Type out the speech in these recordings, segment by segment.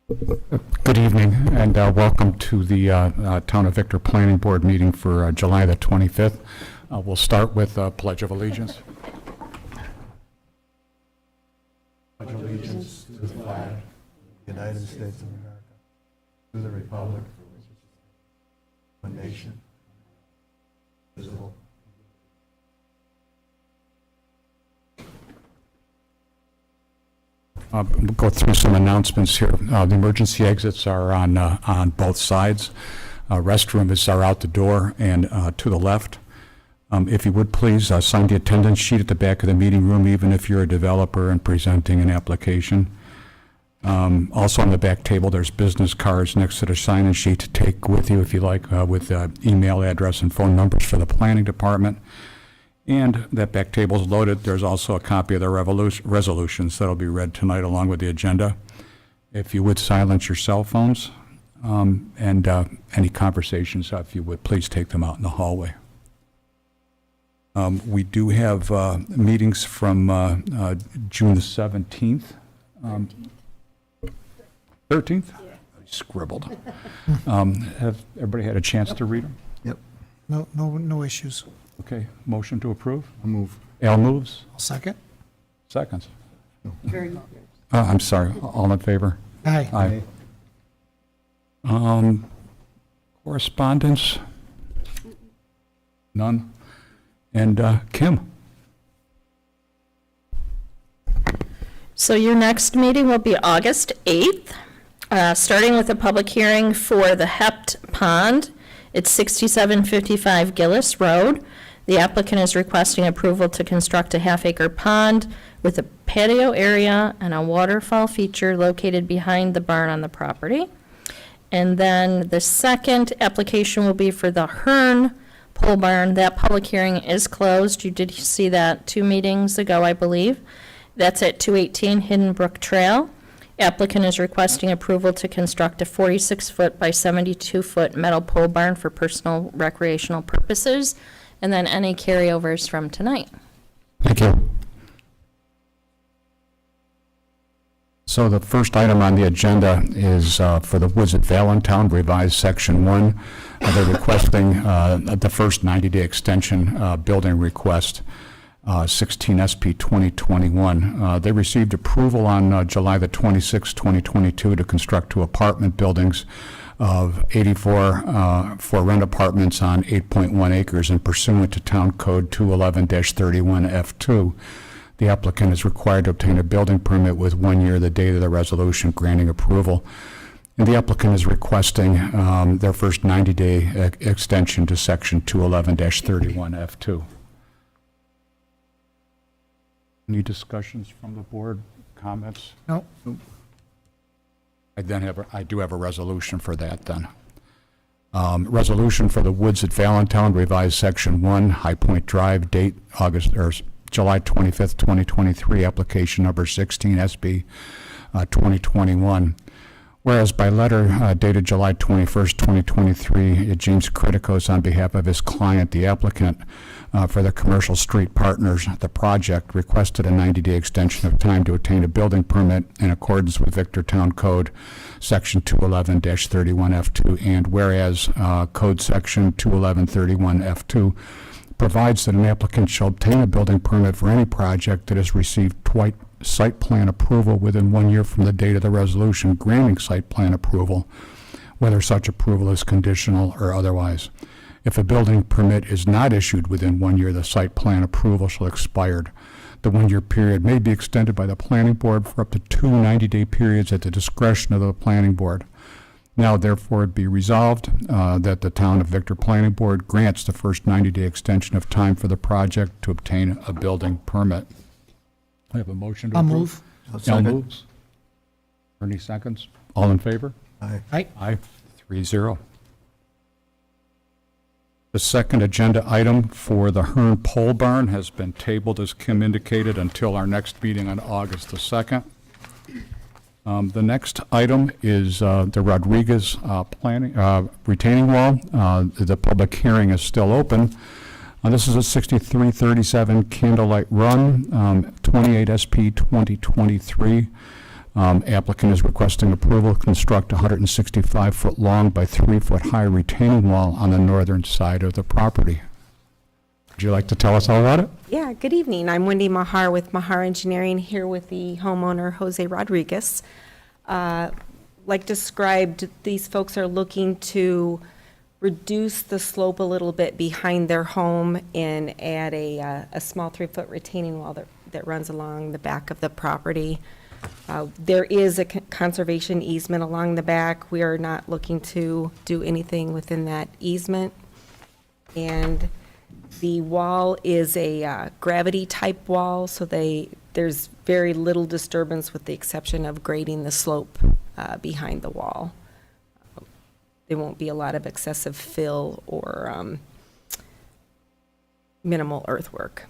Good evening, and welcome to the Town of Victor Planning Board meeting for July the 25th. We'll start with Pledge of Allegiance. Pledge of allegiance to the flag of the United States of America, to the republic for which it stands, one nation, indivisible. We'll go through some announcements here. The emergency exits are on both sides. Restrooms are out the door and to the left. If you would please sign the attendance sheet at the back of the meeting room, even if you're a developer and presenting an application. Also on the back table, there's business cards next to the sign-in sheet to take with you if you like, with email address and phone numbers for the planning department. And that back table is loaded. There's also a copy of the resolutions that will be read tonight along with the agenda. If you would silence your cell phones and any conversations, if you would please take them out in the hallway. We do have meetings from June the 17th. 13th? Yeah. I scribbled. Have everybody had a chance to read them? Yep. No issues. Okay, motion to approve? I'll move. Al moves? I'll second. Seconds. Very much. I'm sorry, all in favor? Aye. Aye. Correspondence? None? And Kim? So your next meeting will be August 8th, starting with a public hearing for the Hept Pond. It's 6755 Gillis Road. The applicant is requesting approval to construct a half-acre pond with a patio area and a waterfall feature located behind the barn on the property. And then the second application will be for the Hearn pole barn. That public hearing is closed. You did see that 2 meetings ago, I believe. That's at 218 Hidden Brook Trail. Applicant is requesting approval to construct a 46-foot by 72-foot metal pole barn for personal recreational purposes, and then any carryovers from tonight. Thank you. So the first item on the agenda is for the Woods at Valentine, revised section 1. They're requesting the first 90-day extension building request, 16 SP 2021. They received approval on July the 26th, 2022 to construct 2 apartment buildings of 84 for rent apartments on 8.1 acres and pursuant to Town Code 211-31F2. The applicant is required to obtain a building permit with 1 year the date of the resolution granting approval. And the applicant is requesting their first 90-day extension to section 211-31F2. Any discussions from the board, comments? No. I do have a resolution for that then. Resolution for the Woods at Valentine, revised section 1, High Point Drive, date July 25th, 2023, application number 16 SB 2021. Whereas by letter dated July 21st, 2023, James Criticos, on behalf of his client, the applicant, for the Commercial Street Partners, the project, requested a 90-day extension of time to obtain a building permit in accordance with Victor Town Code Section 211-31F2, and whereas Code Section 211-31F2 provides that an applicant shall obtain a building permit for any project that has received site plan approval within 1 year from the date of the resolution granting site plan approval, whether such approval is conditional or otherwise. If a building permit is not issued within 1 year, the site plan approval shall expire. The 1 year period may be extended by the planning board for up to 2 90-day periods at the discretion of the planning board. Now, therefore, it be resolved that the Town of Victor Planning Board grants the first 90-day extension of time for the project to obtain a building permit. I have a motion to I'll approve. move. Al moves. Ernie seconds. All in favor? Aye. Aye. Aye. 3-0. The second agenda item for the Hearn Pole Barn has been tabled, as Kim indicated, until our next meeting on August the 2nd. The next item is the Rodriguez retaining wall. The public hearing is still open. This is a 6337 Candlelight Run, 28 SP 2023. Applicant is requesting approval to construct a 165-foot long by 3-foot high retaining wall on the northern side of the property. Would you like to tell us all about it? Yeah, good evening. I'm Wendy Mahar with Mahar Engineering, here with the homeowner Jose Rodriguez. Like described, these folks are looking to reduce the slope a little bit behind their home and add a small 3-foot retaining wall that runs along the back of the property. There is a conservation easement along the back. We are not looking to do anything within that easement. And the wall is a gravity-type wall, so there's very little disturbance with the exception of grading the slope behind the wall. There won't be a lot of excessive fill or minimal earthwork.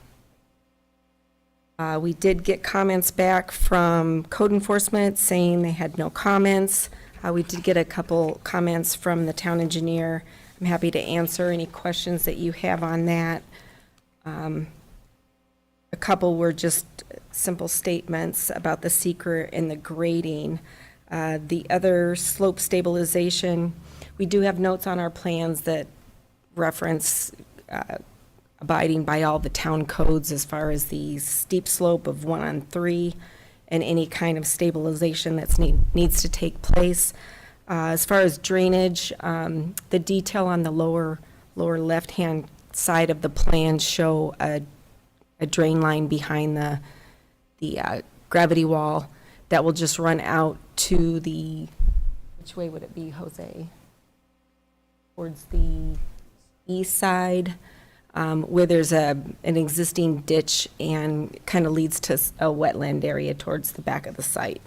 We did get comments back from code enforcement saying they had no comments. We did get a couple comments from the town engineer. I'm happy to answer any questions that you have on that. A couple were just simple statements about the seeker and the grading. The other slope stabilization, we do have notes on our plans that reference abiding by all the town codes as far as the steep slope of 1-on-3 and any kind of stabilization that's needs to take place. As far as drainage, the detail on the lower left-hand side of the plan show a drain line behind the gravity wall that will just run out to the, which way would it be, Jose? Towards the east side, where there's an existing ditch and kind of leads to a wetland area towards the back of the site.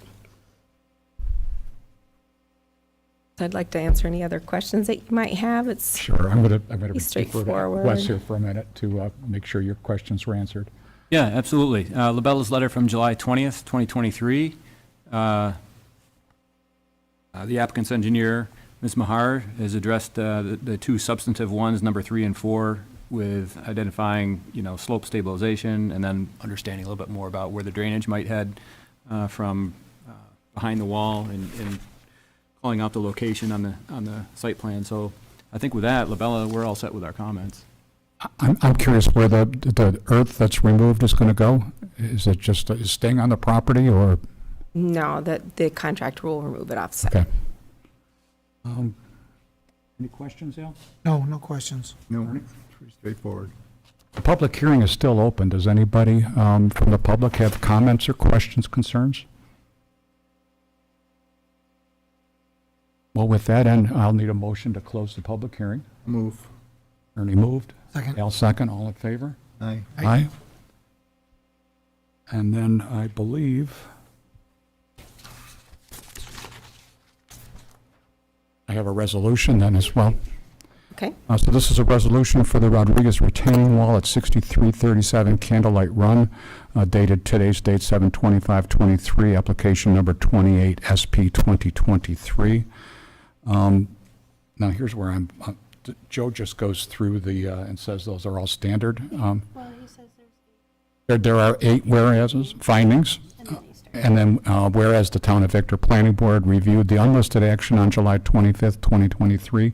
I'd like to answer any other questions that you might have. It's Sure. I'm going to Be defer to straightforward. Wes here for a minute to make sure your questions were answered. Yeah, absolutely. Labella's letter from July 20th, 2023. The applicant's engineer, Ms. Mahar, has addressed the two substantive ones, number 3 and 4, with identifying, slope stabilization and then understanding a little bit more about where the drainage might head from behind the wall and calling out the location on the site plan. So I think with that, Labella, we're all set with our comments. I'm curious where the earth that's removed is going to go? Is it just staying on the property or? no, the contractor will remove it off site. Okay. Any questions, Al? No, no questions. No. Pretty straightforward. The public hearing is still open. Does anybody from the public have comments or questions, concerns? Well, with that end, I'll need a motion to close the public hearing. Move. Ernie moved. Second. Al second. All in favor? Aye. Aye. And then I believe I have a resolution then as well. Okay. So this is a resolution for the Rodriguez retaining wall at 6337 Candlelight Run, dated today's date 7/25/23, application number 28 SP 2023. Now here's where Joe just goes through and says those are all standard. Well, he says there's There are 8 whereases, findings. And then whereas the Town of Victor Planning Board reviewed the unlisted action on July 25th, 2023,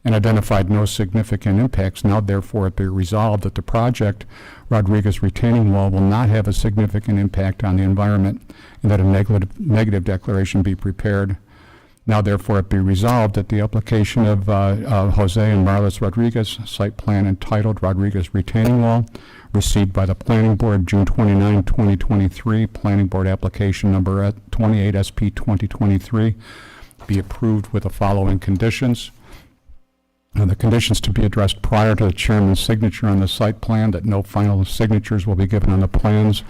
and identified no significant impacts, now therefore it be resolved that the project Rodriguez retaining wall will not have a significant impact on the environment and that a negative declaration be prepared. Now therefore it be resolved that the application of Jose and Marlis Rodriguez, site plan entitled Rodriguez retaining wall, received by the Planning Board June 29, 2023, Planning Board application number 28 SP 2023, be approved with the following conditions. The conditions to be addressed prior to the chairman's signature on the site plan, that no final signatures will be given on the plans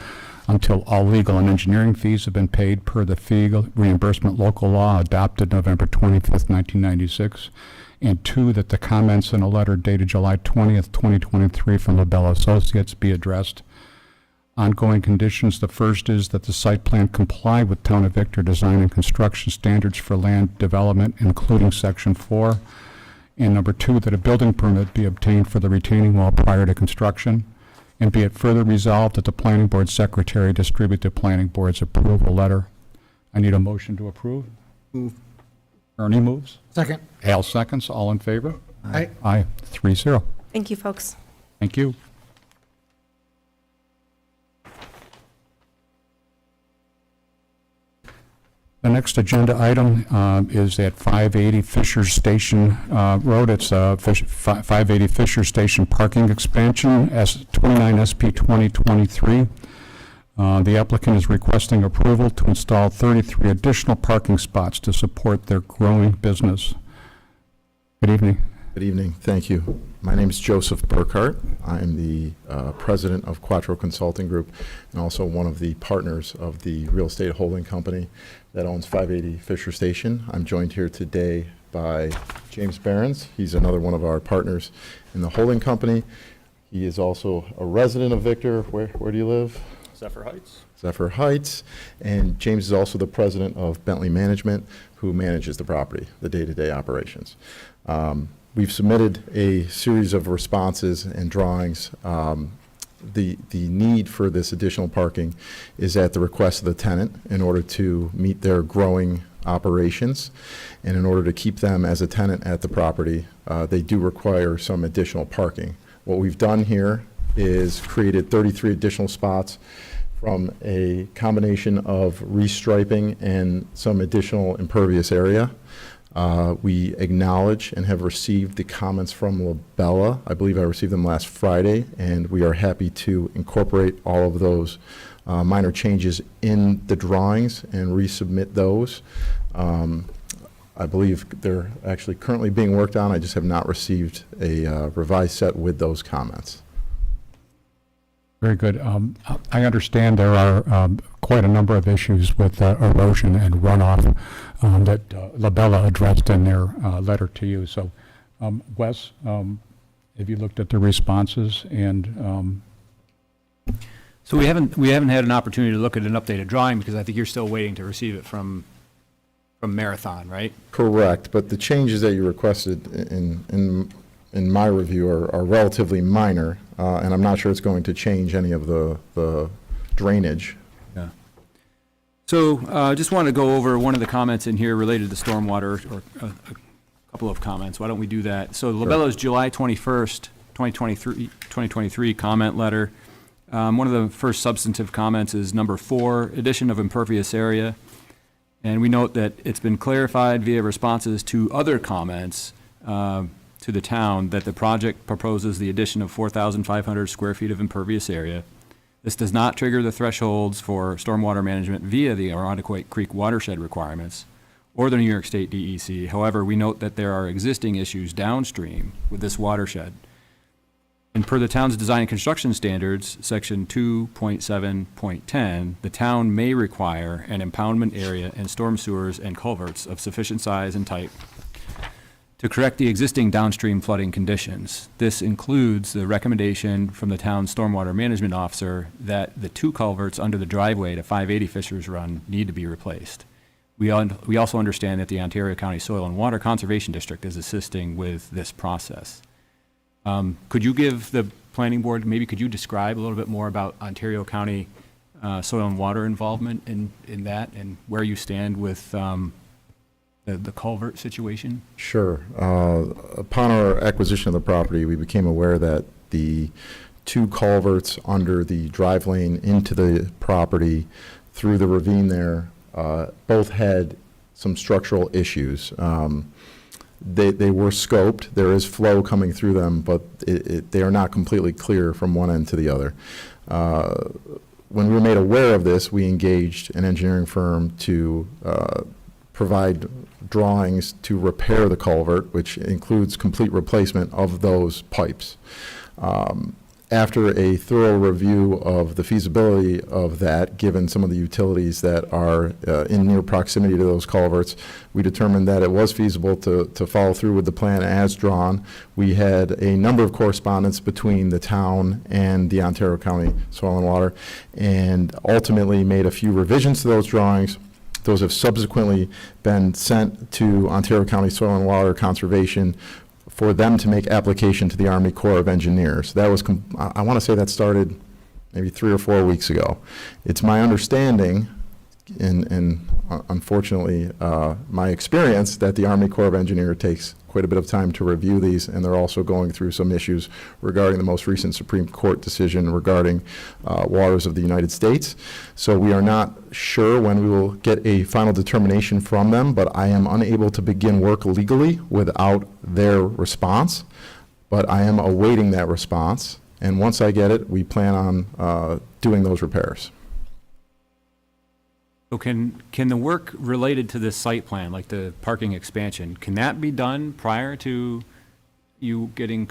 until all legal and engineering fees have been paid per the fee reimbursement local law adopted November 25th, 1996. And 2, that the comments in a letter dated July 20th, 2023 from LaBelle Associates be addressed. Ongoing conditions, the first is that the site plan comply with Town of Victor design and construction standards for land development, including Section 4. And number 2, that a building permit be obtained for the retaining wall prior to construction. And be it further resolved that the Planning Board Secretary distribute the Planning Board's approval letter. I need a motion to approve. Move. Ernie moves. Second. Al seconds. All in favor? Aye. Aye, 3-0. Thank you, folks. Thank you. The next agenda item is at 580 Fisher Station Road. It's 580 Fisher Station parking expansion, 29 SP 2023. The applicant is requesting approval to install 33 additional parking spots to support their growing business. Good evening. Good evening. Thank you. My name is Joseph Burkhart. I am the president of Quattro Consulting Group and also one of the partners of the real estate holding company that owns 580 Fisher Station. I'm joined here today by James Behrens. He's another one of our partners in the holding company. He is also a resident of Victor. Where do you live? Zephyr Heights. Zephyr Heights. And James is also the president of Bentley Management, who manages the property, the day-to-day operations. We've submitted a series of responses and drawings. The need for this additional parking is at the request of the tenant in order to meet their growing operations. And in order to keep them as a tenant at the property, they do require some additional parking. What we've done here is created 33 additional spots from a combination of restriping and some additional impervious area. We acknowledge and have received the comments from Labella. I believe I received them last Friday, and we are happy to incorporate all of those minor changes in the drawings and resubmit those. I believe they're actually currently being worked on. I just have not received a revised set with those comments. Very good. I understand there are quite a number of issues with erosion and runoff that Labella addressed in their letter to you. So, Wes, have you looked at the responses? And So we haven't had an opportunity to look at an updated drawing because I think you're still waiting to receive it from Marathon, right? Correct, but the changes that you requested in my review are relatively minor, and I'm not sure it's going to change any of the drainage. Yeah. So just want to go over one of the comments in here related to stormwater, or a couple of comments. Why don't we do that? So Labella's July 21st, 2023 comment letter. One of the first substantive comments is number 4, addition of impervious area. And we note that it's been clarified via responses to other comments to the town that the project proposes the addition of 4,500 square feet of impervious area. This does not trigger the thresholds for stormwater management via the Arundequoit Creek watershed requirements or the New York State DEC. However, we note that there are existing issues downstream with this watershed. And per the town's design and construction standards, section 2.7.10, the town may require an impoundment area and storm sewers and culverts of sufficient size and type to correct the existing downstream flooding conditions. This includes the recommendation from the town's stormwater management officer that the 2 culverts under the driveway to 580 Fisher's Run need to be replaced. We also understand that the Ontario County Soil and Water Conservation District is assisting with this process. Could you give the planning board, maybe could you describe a little bit more about Ontario County soil and water involvement in that and where you stand with the culvert situation? Sure. Upon our acquisition of the property, we became aware that the 2 culverts under the drive lane into the property through the ravine there both had some structural issues. They were scoped. There is flow coming through them, but they are not completely clear from one end to the other. When we were made aware of this, we engaged an engineering firm to provide drawings to repair the culvert, which includes complete replacement of those pipes. After a thorough review of the feasibility of that, given some of the utilities that are in near proximity to those culverts, we determined that it was feasible to follow through with the plan as drawn. We had a number of correspondence between the town and the Ontario County Soil and Water, and ultimately made a few revisions to those drawings. Those have subsequently been sent to Ontario County Soil and Water Conservation for them to make application to the Army Corps of Engineers. That was, I want to say that started maybe 3 or 4 weeks ago. It's my understanding, and unfortunately, my experience that the Army Corps of Engineer takes quite a bit of time to review these, and they're also going through some issues regarding the most recent Supreme Court decision regarding waters of the United States. So we are not sure when we will get a final determination from them, but I am unable to begin work legally without their response. But I am awaiting that response, and once I get it, we plan on doing those repairs. So can the work related to this site plan, like the parking expansion, can that be done prior to you getting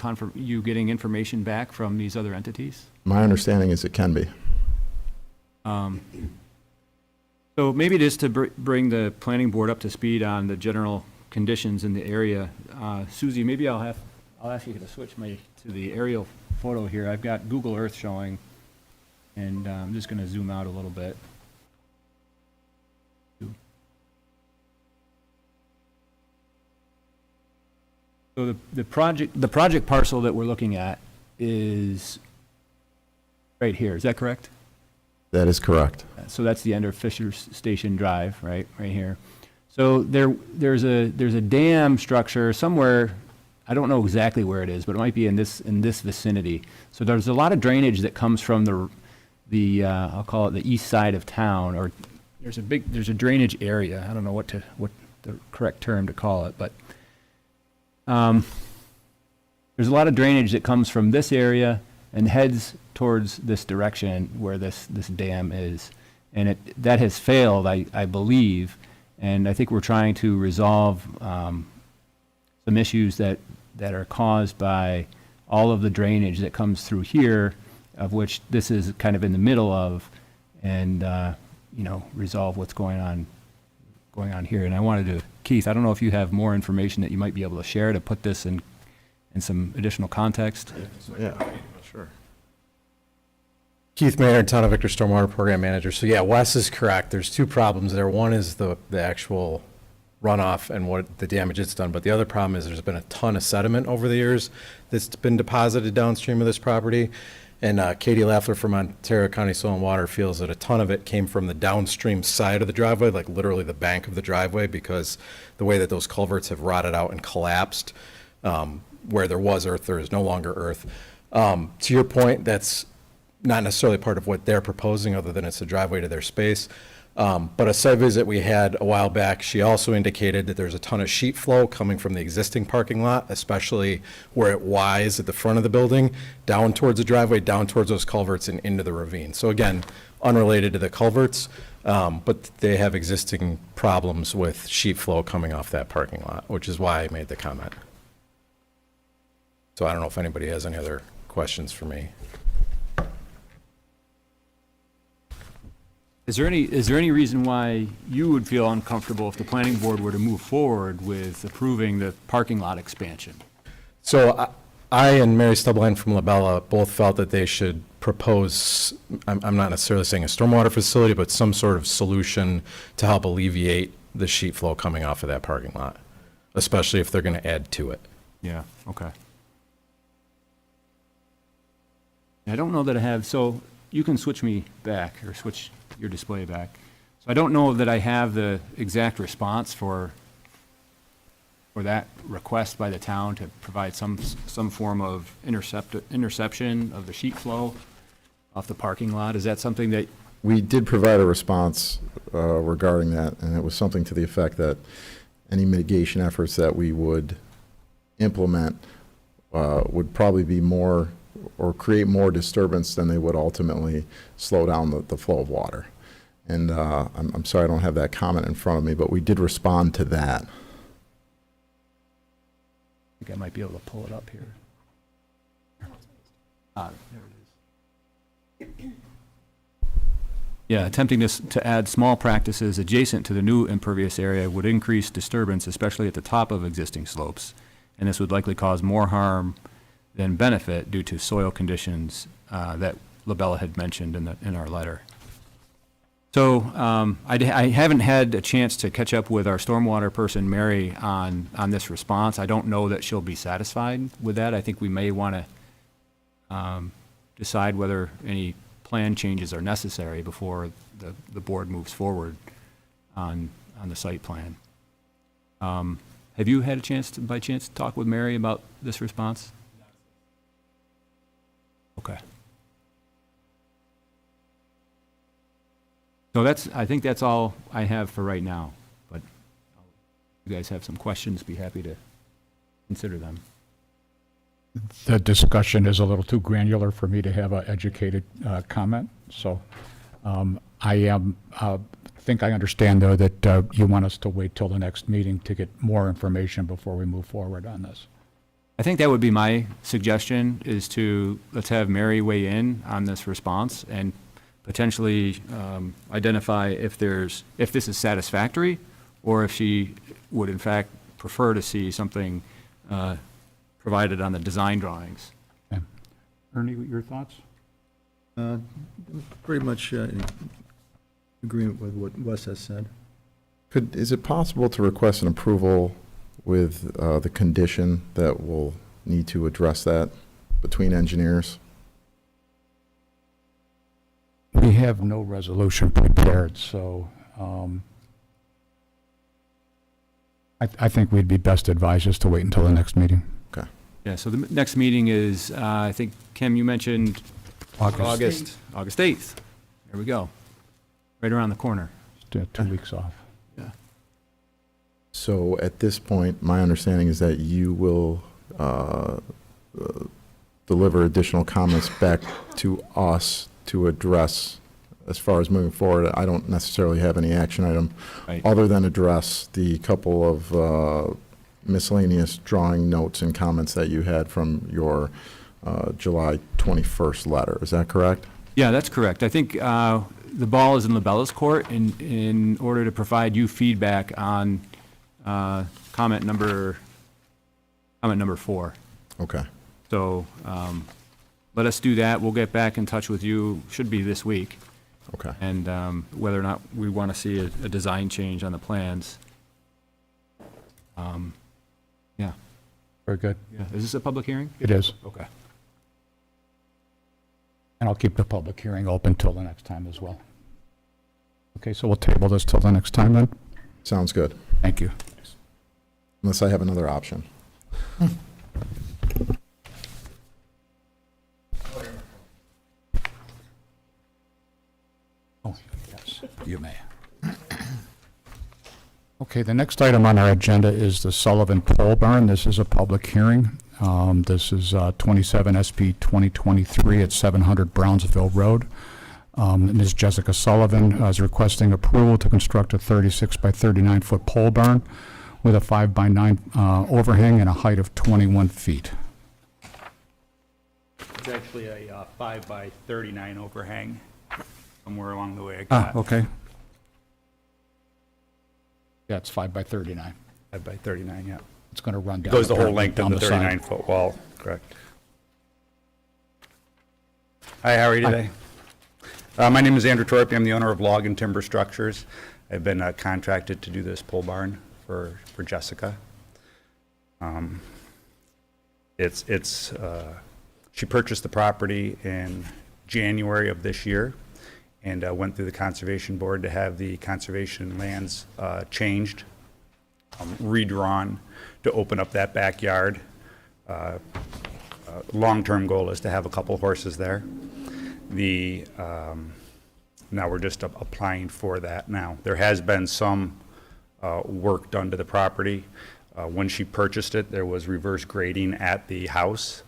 information back from these other entities? My understanding is it can be. So maybe just to bring the planning board up to speed on the general conditions in the area, Susie, maybe I'll ask you to switch to the aerial photo here. I've got Google Earth showing, and I'm just going to zoom out a little bit. So the project parcel that we're looking at is right here. Is that correct? That is correct. So that's the end of Fisher Station Drive, right here. So there's a dam structure somewhere. I don't know exactly where it is, but it might be in this vicinity. So there's a lot of drainage that comes from the I'll call it the east side of town, or there's a drainage area. I don't know what the correct term to call it, but there's a lot of drainage that comes from this area and heads towards this direction where this dam is. And that has failed, I believe, and I think we're trying to resolve some issues that are caused by all of the drainage that comes through here, of which this is kind of in the middle of, and resolve what's going on here. And I wanted to, Keith, I don't know if you have more information that you might be able to share to put this in some additional context. Yeah, sure. Keith Maynard, Town of Victor Stormwater Program Manager. So yeah, Wes is correct. There's two problems there. One is the actual runoff and what the damage it's done. But the other problem is there's been a ton of sediment over the years that's been deposited downstream of this property. And Katie Laffler from Ontario County Soil and Water feels that a ton of it came from the downstream side of the driveway, like literally the bank of the driveway, because the way that those culverts have rotted out and collapsed, where there was earth, there is no longer earth. To your point, that's not necessarily part of what they're proposing, other than it's a driveway to their space. But a site visit we had a while back, she also indicated that there's a ton of sheet flow coming from the existing parking lot, especially where it Ys at the front of the building, down towards the driveway, down towards those culverts and into the ravine. So again, unrelated to the culverts, but they have existing problems with sheet flow coming off that parking lot, which is why I made the comment. So I don't know if anybody has any other questions for me. Is there any reason why you would feel uncomfortable if the planning board were to move forward with approving the parking lot expansion? So I and Mary Stubline from Labella both felt that they should propose, I'm not necessarily saying a stormwater facility, but some sort of solution to help alleviate the sheet flow coming off of that parking lot, especially if they're going to add to it. Yeah, okay. I don't know that I have, so you can switch me back, or switch your display back. So I don't know that I have the exact response for that request by the town to provide some form of interception of the sheet flow off the parking lot. Is that something that, We did provide a response regarding that, and it was something to the effect that any mitigation efforts that we would implement would probably be more, or create more disturbance than they would ultimately slow down the flow of water. And I'm sorry I don't have that comment in front of me, but we did respond to that. I think I might be able to pull it up here. There it is. Yeah, attempting to add small practices adjacent to the new impervious area would increase disturbance, especially at the top of existing slopes. And this would likely cause more harm than benefit due to soil conditions that Labella had mentioned in our letter. So I haven't had a chance to catch up with our stormwater person, Mary, on this response. I don't know that she'll be satisfied with that. I think we may want to decide whether any plan changes are necessary before the board moves forward. on the site plan. Have you had a chance, by chance, to talk with Mary about this response? Okay. So I think that's all I have for right now, but if you guys have some questions, be happy to consider them. The discussion is a little too granular for me to have an educated comment, so I think I understand, though, that you want us to wait till the next meeting to get more information before we move forward on this. I think that would be my suggestion, is let's have Mary weigh in on this response and potentially identify if this is satisfactory, or if she would in fact prefer to see something provided on the design drawings. Okay. Ernie, your thoughts? Pretty much in agreement with what Wes has said. Is it possible to request an approval with the condition that we'll need to address that between engineers? We have no resolution prepared, so I think we'd be best advised just to wait until the next meeting. Yeah, so the next meeting is, I think, Kim, you mentioned August 8th. There we go. Right around the corner. Just 2 weeks off. So at this point, my understanding is that you will deliver additional comments back to us to address as far as moving forward. I don't necessarily have any action item Right. other than address the couple of miscellaneous drawing notes and comments that you had from your July 21st letter. Is that correct? Yeah, that's correct. I think the ball is in Labella's court in order to provide you feedback on comment number 4. Okay. So let us do that. We'll get back in touch with you, should be this week, Okay. and whether or not we want to see a design change on the plans. Yeah. Very good. Yeah. Is this a public hearing? It is. Okay. And I'll keep the public hearing open till the next time as well. Okay, so we'll table this till the next time then? Sounds good. Thank you. Unless I have another option. Oh, yes, you may. Okay, the next item on our agenda is the Sullivan Pole Barn. This is a public hearing. This is 27 SP 2023 at 700 Brownsville Road. Ms. Jessica Sullivan is requesting approval to construct a 36 by 39 foot pole barn with a 5 by 9 overhang and a height of 21 feet. It's actually a 5 by 39 overhang. Somewhere along the way I Ah, got okay. Yeah, it's 5 by 39. 5 by 39, yeah. It's going to run down. Goes the whole apparently length of down the side. 39-foot wall, correct. Hi, how are you today? My name is Andrew Torpy. I'm the owner of Log and Timber Structures. I've been contracted to do this pole barn for Jessica. She purchased the property in January of this year and went through the Conservation Board to have the conservation lands changed, redrawn to open up that backyard. Long-term goal is to have a couple horses there. Now we're just applying for that now. There has been some work done to the property. When she purchased it, there was reverse grading at the house,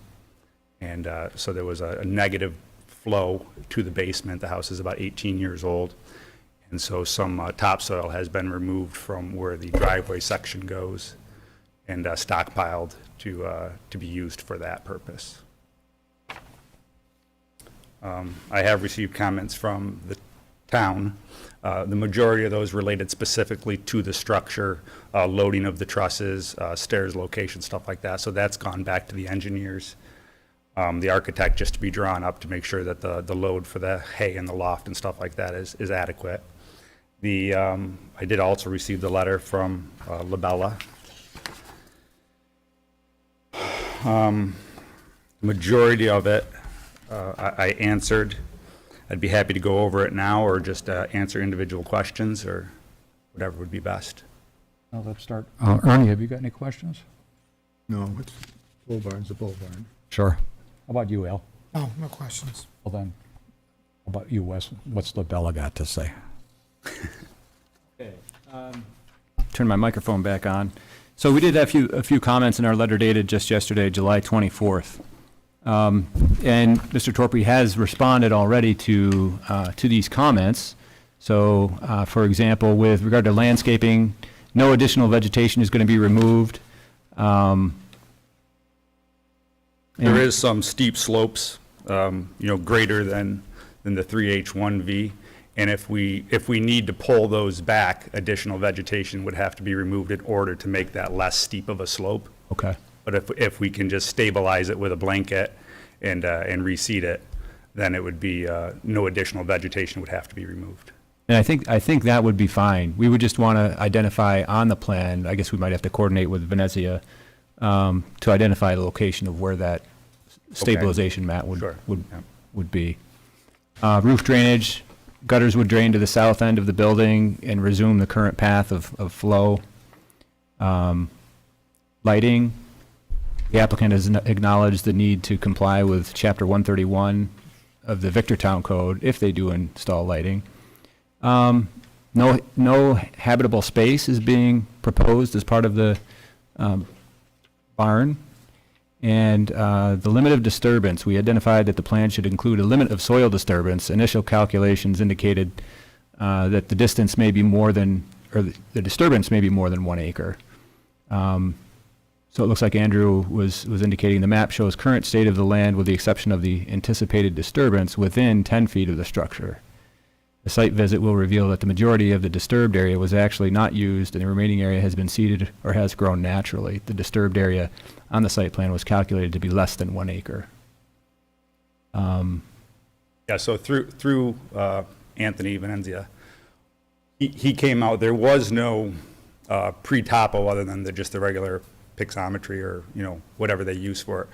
and so there was a negative flow to the basement. The house is about 18 years old, and so some topsoil has been removed from where the driveway section goes and stockpiled to be used for that purpose. I have received comments from the town. The majority of those related specifically to the structure, loading of the trusses, stairs location, stuff like that. So that's gone back to the engineers. The architect just to be drawn up to make sure that the load for the hay and the loft and stuff like that is adequate. I did also receive the letter from Labella. Majority of it I answered. I'd be happy to go over it now or just answer individual questions or. whatever would be best. Now let's start. Ernie, have you got any questions? No, it's pole barn's a pole barn. Sure. How about you, Al? No, no questions. Well then, how about you, Wes? What's LaBella got to say? Turn my microphone back on. So we did have a few comments in our letter dated just yesterday, July 24th. And Mr. Torpy has responded already to these comments. So, for example, with regard to landscaping, no additional vegetation is going to be removed. There is some steep slopes, greater than the 3H1V. And if we need to pull those back, additional vegetation would have to be removed in order to make that less steep of a slope. Okay. But if we can just stabilize it with a blanket and reseed it, then it would be, no additional vegetation would have to be removed. And I think that would be fine. We would just want to identify on the plan, I guess we might have to coordinate with Venezia, to identify the location of where that stabilization mat Sure. would be. Roof drainage, gutters would drain to the south end of the building and resume the current path of flow. Lighting, the applicant has acknowledged the need to comply with Chapter 131 of the Victortown Code if they do install lighting. No habitable space is being proposed as part of the barn. And the limit of disturbance, we identified that the plan should include a limit of soil disturbance. Initial calculations indicated that the distance may be more than, or the disturbance may be more than 1 acre. So it looks like Andrew was indicating the map shows current state of the land with the exception of the anticipated disturbance within 10 feet of the structure. The site visit will reveal that the majority of the disturbed area was actually not used and the remaining area has been seeded or has grown naturally. The disturbed area on the site plan was calculated to be less than 1 acre. Yeah, so through Anthony Venezia, he came out, there was no pre-topo other than just the regular pixometry or, whatever they use for it.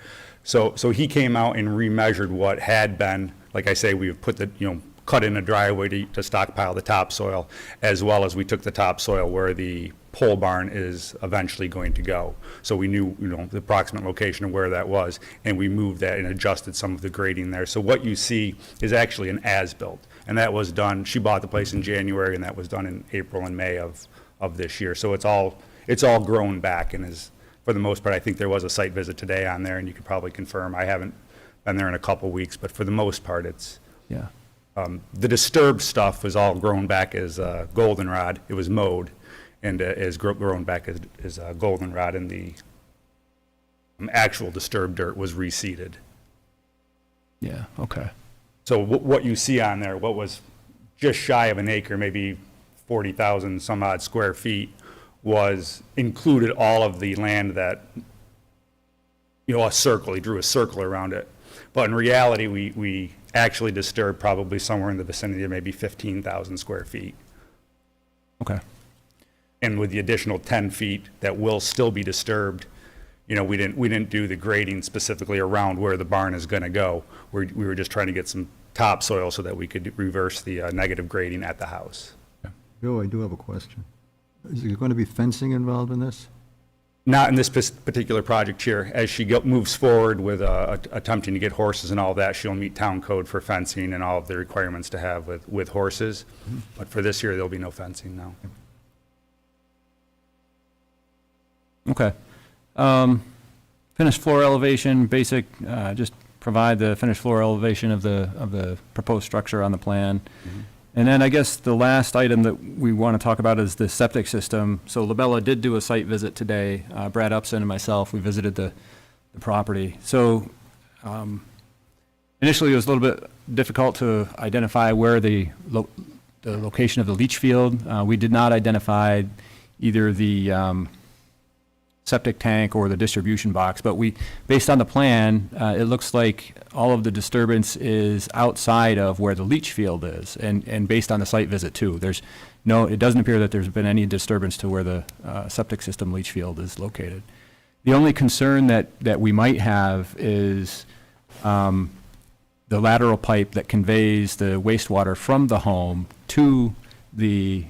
So he came out and remeasured what had been, like I say, we've put the, cut in a driveway to stockpile the topsoil, as well as we took the topsoil where the pole barn is eventually going to go. So we knew, the approximate location of where that was, and we moved that and adjusted some of the grading there. So what you see is actually an as-built, and that was done, she bought the place in January, and that was done in April and May of this year. So it's all grown back and is, for the most part, I think there was a site visit today on there, and you could probably confirm. I haven't been there in a couple weeks, but for the most part, it's, Yeah. the disturbed stuff was all grown back as goldenrod. It was mowed and is grown back as goldenrod, and the actual disturbed dirt was reseeded. Yeah, okay. So what you see on there, what was just shy of an acre, maybe 40,000 some odd square feet, was included all of the land that, a circle, he drew a circle around it. But in reality, we actually disturbed probably somewhere in the vicinity of maybe 15,000 square feet. Okay. And with the additional 10 feet that will still be disturbed, we didn't do the grading specifically around where the barn is going to go. We were just trying to get some topsoil so that we could reverse the negative grading at the house. Bill, I do have a question. Is there going to be fencing involved in this? Not in this particular project here. As she moves forward with attempting to get horses and all that, she'll meet town code for fencing and all of the requirements to have with horses. But for this year, there'll be no fencing now. Okay. Finished floor elevation, basic, just provide the finished floor elevation of the proposed structure on the plan. And then I guess the last item that we want to talk about is the septic system. So LaBella did do a site visit today. Brad Upson and myself, we visited the property. So initially it was a little bit difficult to identify where the location of the leach field. We did not identify either the septic tank or the distribution box, but based on the plan, it looks like all of the disturbance is outside of where the leach field is, and based on the site visit too. It doesn't appear that there's been any disturbance to where the septic system leach field is located. The only concern that we might have is the lateral pipe that conveys the wastewater from the home to the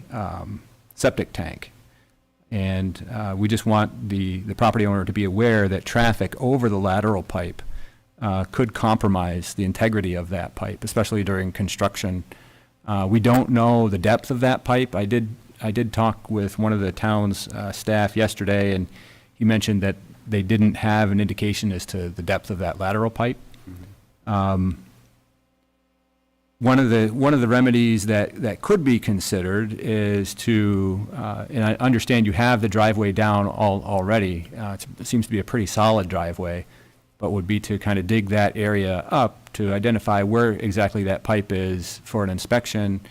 septic tank. And we just want the property owner to be aware that traffic over the lateral pipe could compromise the integrity of that pipe, especially during construction. We don't know the depth of that pipe. I did talk with one of the town's staff yesterday, and he mentioned that they didn't have an indication as to the depth of that lateral pipe. One of the remedies that could be considered is to, and I understand you have the driveway down already. It seems to be a pretty solid driveway, but would be to kind of dig that area up to identify where exactly that pipe is for an inspection,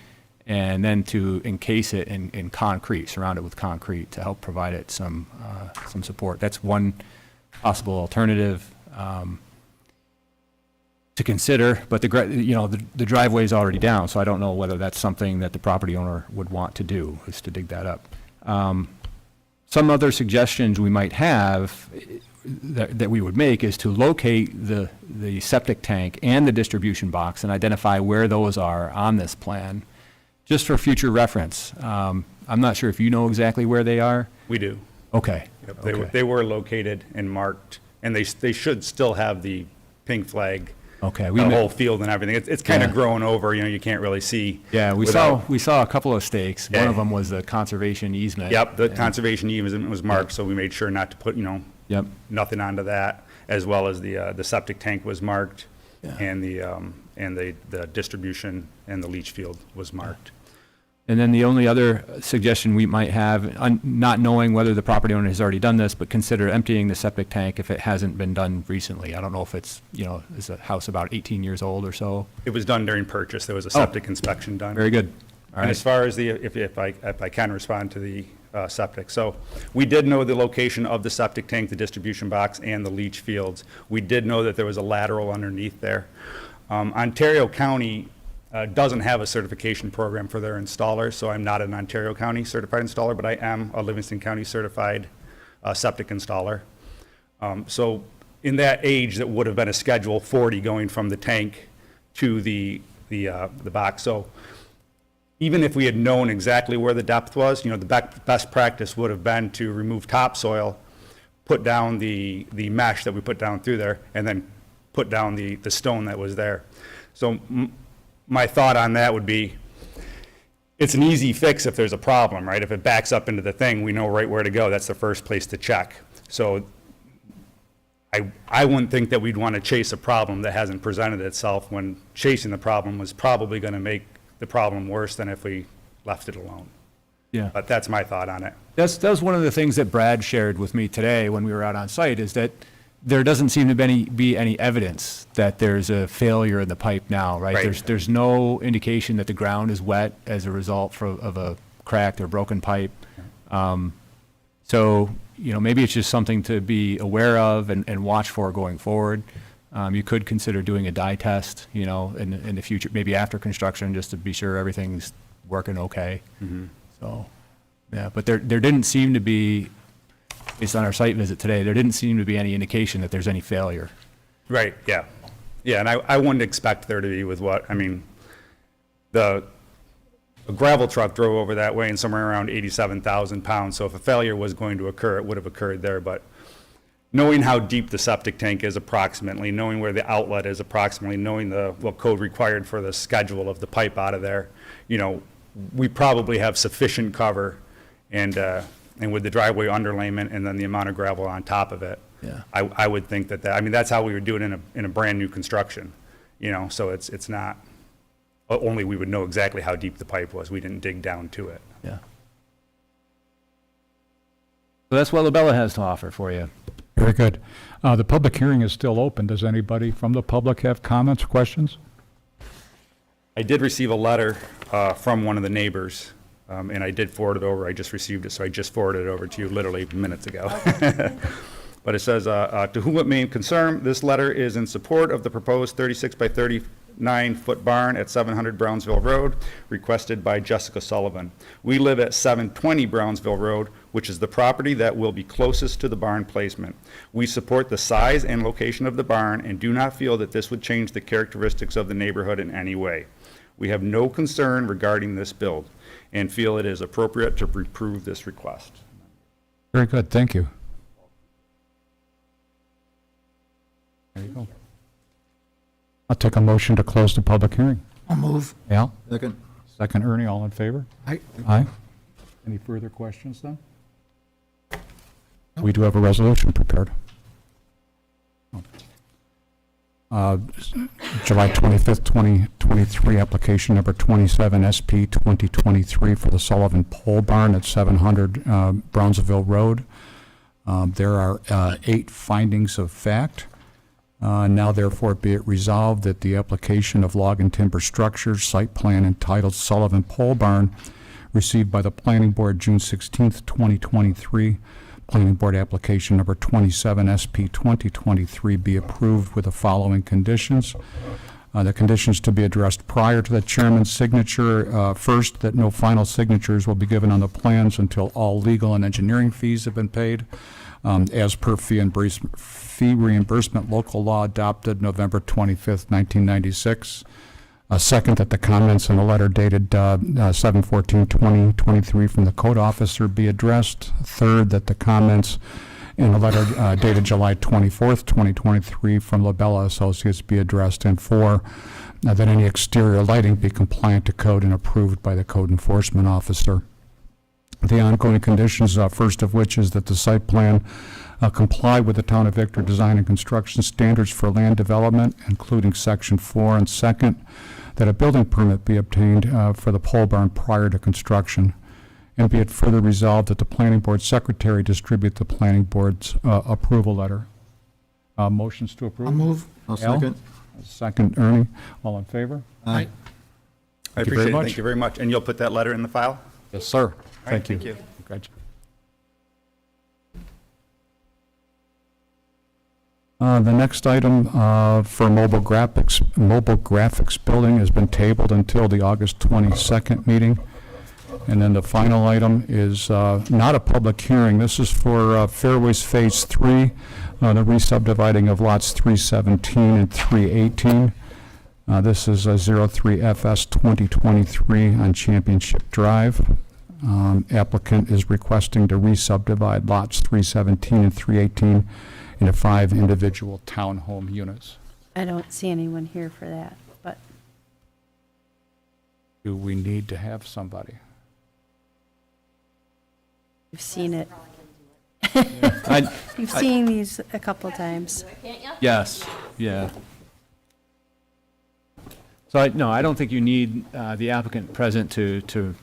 and then to encase it in concrete, surround it with concrete to help provide it some support. That's one possible alternative to consider, but the driveway is already down, so I don't know whether that's something that the property owner would want to do, is to dig that up. Some other suggestions we might have that we would make is to locate the septic tank and the distribution box and identify where those are on this plan, just for future reference. I'm not sure if you know exactly where they are. We do. Okay. Yep, Okay. They were located and marked, and they should still have the pink flag, Okay. the whole field and everything. It's kind of Yeah. grown over, you can't really see. Yeah, we without- saw a couple of stakes. One Yeah. of them was the conservation easement. Yep, the And- conservation easement was marked, so we made sure not to put, Yep. nothing onto that, as well as the septic tank was marked, Yeah. and the distribution and the leach field was marked. And then the only other suggestion we might have, not knowing whether the property owner has already done this, but consider emptying the septic tank if it hasn't been done recently. I don't know if it's, is the house about 18 years old or so? It was done during purchase, there was a septic inspection done. Very good. All And as right. far as if I can respond to the septic, so we did know the location of the septic tank, the distribution box, and the leach fields. We did know that there was a lateral underneath there. Ontario County doesn't have a certification program for their installers, so I'm not an Ontario County certified installer, but I am a Livingston County certified septic installer. So in that age, that would have been a Schedule 40 going from the tank to the box. So even if we had known exactly where the depth was, the best practice would have been to remove topsoil, put down the mesh that we put down through there, and then put down the stone that was there. So my thought on that would be, it's an easy fix if there's a problem, right? If it backs up into the thing, we know right where to go. That's the first place to check. So I wouldn't think that we'd want to chase a problem that hasn't presented itself, when chasing the problem was probably going to make the problem worse than if we left it alone. Yeah. But that's my thought on it. That was one of the things that Brad shared with me today when we were out on site, is that there doesn't seem to be any evidence that there's a failure in the pipe now, right? Right. There's no indication that the ground is wet as a result of a cracked or broken pipe. So, maybe it's just something to be aware of and watch for going forward. You could consider doing a dye test, in the future, maybe after construction, just to be sure everything's working okay. So, yeah, but there didn't seem to be, based on our site visit today, there didn't seem to be any indication that there's any failure. Right, yeah. Yeah, and I wouldn't expect there to be with a gravel truck drove over that way and somewhere around 87,000 pounds. So if a failure was going to occur, it would have occurred there. But knowing how deep the septic tank is approximately, knowing where the outlet is approximately, knowing what code required for the schedule of the pipe out of there, we probably have sufficient cover, and with the driveway underlayment and then the amount of gravel on top of it. Yeah. I would think that's how we would do it in a brand new construction, so it's not, only we would know exactly how deep the pipe was. We didn't dig down to it. Yeah. So that's what Labella has to offer for you. Very good. The public hearing is still open. Does anybody from the public have comments, questions? I did receive a letter from one of the neighbors, and I did forward it over. I just received it, so I just forwarded it over to you literally minutes ago. But it says, to whom it may concern, this letter is in support of the proposed 36 by 39-foot barn at 700 Brownsville Road, requested by Jessica Sullivan. We live at 720 Brownsville Road, which is the property that will be closest to the barn placement. We support the size and location of the barn and do not feel that this would change the characteristics of the neighborhood in any way. We have no concern regarding this build. and feel it is appropriate to approve this request. Very good, thank you. There you go. I'll take a motion to close the public hearing. I'll move. Al? Second? Second, Ernie, all in favor? Aye. Aye. Any further questions then? We do have a resolution prepared. July 25th, 2023, application number 27 SP 2023 for the Sullivan Pole Barn at 700 Brownsville Road. There are 8 findings of fact. Now therefore be it resolved that the application of log and timber structures site plan entitled Sullivan Pole Barn received by the Planning Board June 16th, 2023, Planning Board application number 27 SP 2023 be approved with the following conditions. The conditions to be addressed prior to the chairman's signature. First, that no final signatures will be given on the plans until all legal and engineering fees have been paid, as per fee reimbursement local law adopted November 25th, 1996. Second, that the comments in a letter dated 7/14/2023 from the code officer be addressed. Third, that the comments in a letter dated July 24th, 2023 from Labella Associates be addressed. And 4, that any exterior lighting be compliant to code and approved by the code enforcement officer. The ongoing conditions, first of which is that the site plan comply with the Town of Victor design and construction standards for land development, including Section 4, and second, that a building permit be obtained for the pole barn prior to construction. And be it further resolved that the Planning Board Secretary distribute the Planning Board's approval letter. Motions to approve? I'll move. I'll Al? second. Second, Ernie. All in favor? Aye. I Thank you very appreciate it. much. Thank you very much. And you'll put that letter in the file? Yes, sir. All right, Thank you. thank you. Congratulations. The next item for mobile graphics building has been tabled until the August 22nd meeting. And then the final item is not a public hearing. This is for Fairways Phase 3, the re-subdividing of lots 317 and 318. This is 03FS 2023 on Championship Drive. Applicant is requesting to re-subdivide lots 317 and 318 into 5 individual townhome units. I don't see anyone here for that, but Do we need to have somebody? you've seen it. I- You've seen these a couple times. Yes, yeah. So I don't think you need the applicant present to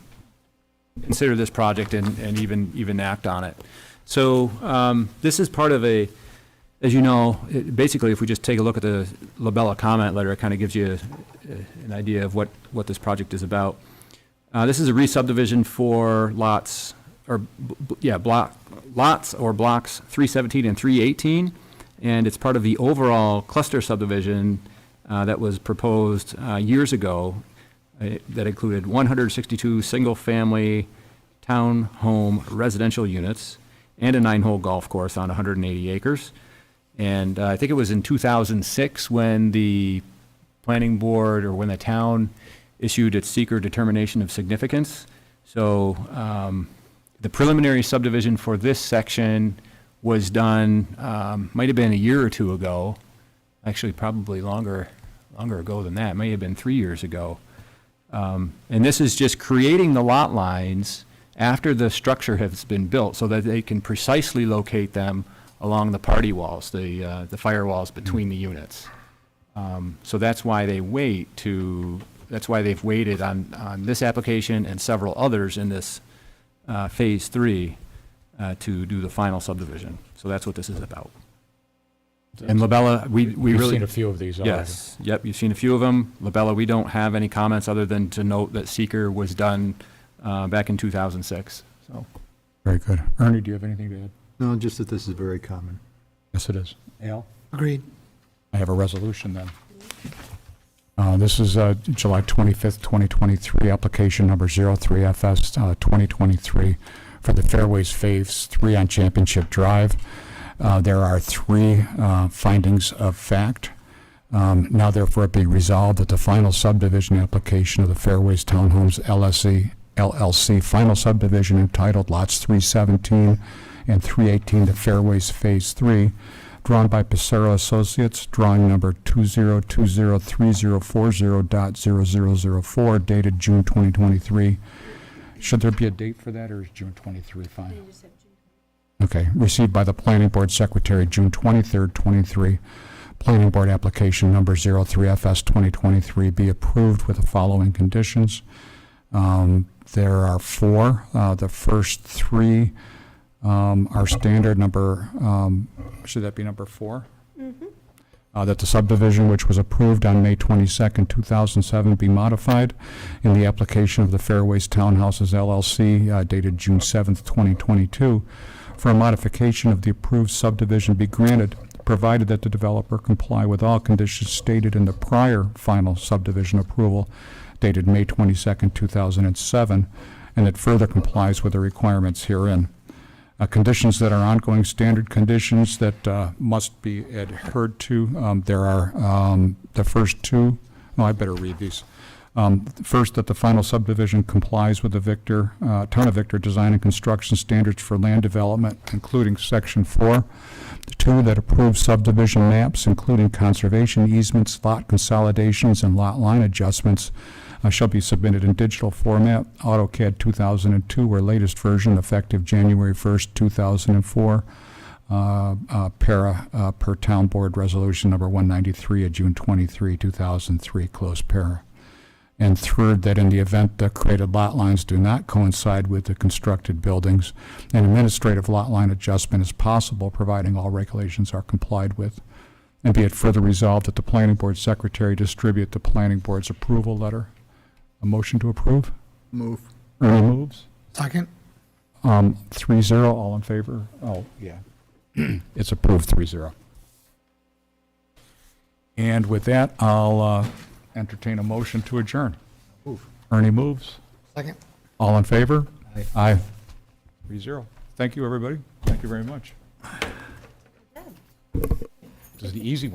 consider this project and even act on it. So this is part of as you know, basically if we just take a look at the Labella comment letter, it kind of gives you an idea of what this project is about. This is a re-subdivision for lots or blocks 317 and 318, and it's part of the overall cluster subdivision that was proposed years ago that included 162 single-family townhome residential units and a 9-hole golf course on 180 acres. And I think it was in 2006 when the planning board or when the town issued its seeker determination of significance. So the preliminary subdivision for this section was done, might have been a year or two ago, actually probably longer ago than that, it may have been 3 years ago. And this is just creating the lot lines after the structure has been built so that they can precisely locate them along the party walls, the firewalls between the units. So that's why they've waited on this application and several others in this Phase 3 to do the final subdivision. So that's what this is about. And Labella, we We've really. seen a few of these already. Yes, yep, you've seen a few of them. Labella, we don't have any comments other than to note that seeker was done back in 2006, so. Very good. Ernie, do you have anything to add? No, just that this is very common. Yes, it is. Al? Agreed. I have a resolution then. This is July 25th, 2023, application number 03FS 2023 for the Fairways Phase 3 on Championship Drive. There are 3 findings of fact. Now therefore be resolved that the final subdivision application of the Fairways Townhomes LLC LLC, final subdivision entitled Lots 317 and 318 to Fairways Phase 3, drawn by Pissarro Associates, drawing number 20203040.0004, dated June 2023. Should there be a date for that, or is June 23 fine? Okay, received by the Planning Board Secretary, June 23rd, 23. Planning Board application number 03FS 2023 be approved with the following conditions. There are four. The first three are standard. Number, should that be number 4? That the subdivision which was approved on May 22nd, 2007 be modified in the application of the Fairways Townhouses LLC dated June 7th, 2022, for a modification of the approved subdivision be granted, provided that the developer comply with all conditions stated in the prior final subdivision approval dated May 22nd, 2007, and that further complies with the requirements herein. Conditions that are ongoing standard conditions that must be adhered to. There are the first two. I better read these. First, that the final subdivision complies with the Town of Victor design and construction standards for land development, including Section 4. 2, that approved subdivision maps, including conservation easements, lot consolidations, and lot line adjustments, shall be submitted in digital format, AutoCAD 2002 or latest version, effective January 1st, 2004, per Town Board Resolution number 193 of June 23, 2003, close para. And third, that in the event the created lot lines do not coincide with the constructed buildings, an administrative lot line adjustment is possible, providing all regulations are complied with. And be it further resolved that the Planning Board Secretary distribute the Planning Board's approval letter. A motion to approve? Move. Ernie moves. Second? 3-0, all in favor? Oh, yeah. It's approved 3-0. And with that, I'll entertain a motion to adjourn. Ernie moves. Second. All in favor? Aye. 3-0. Thank you, everybody. Thank you very much. This is the easy one.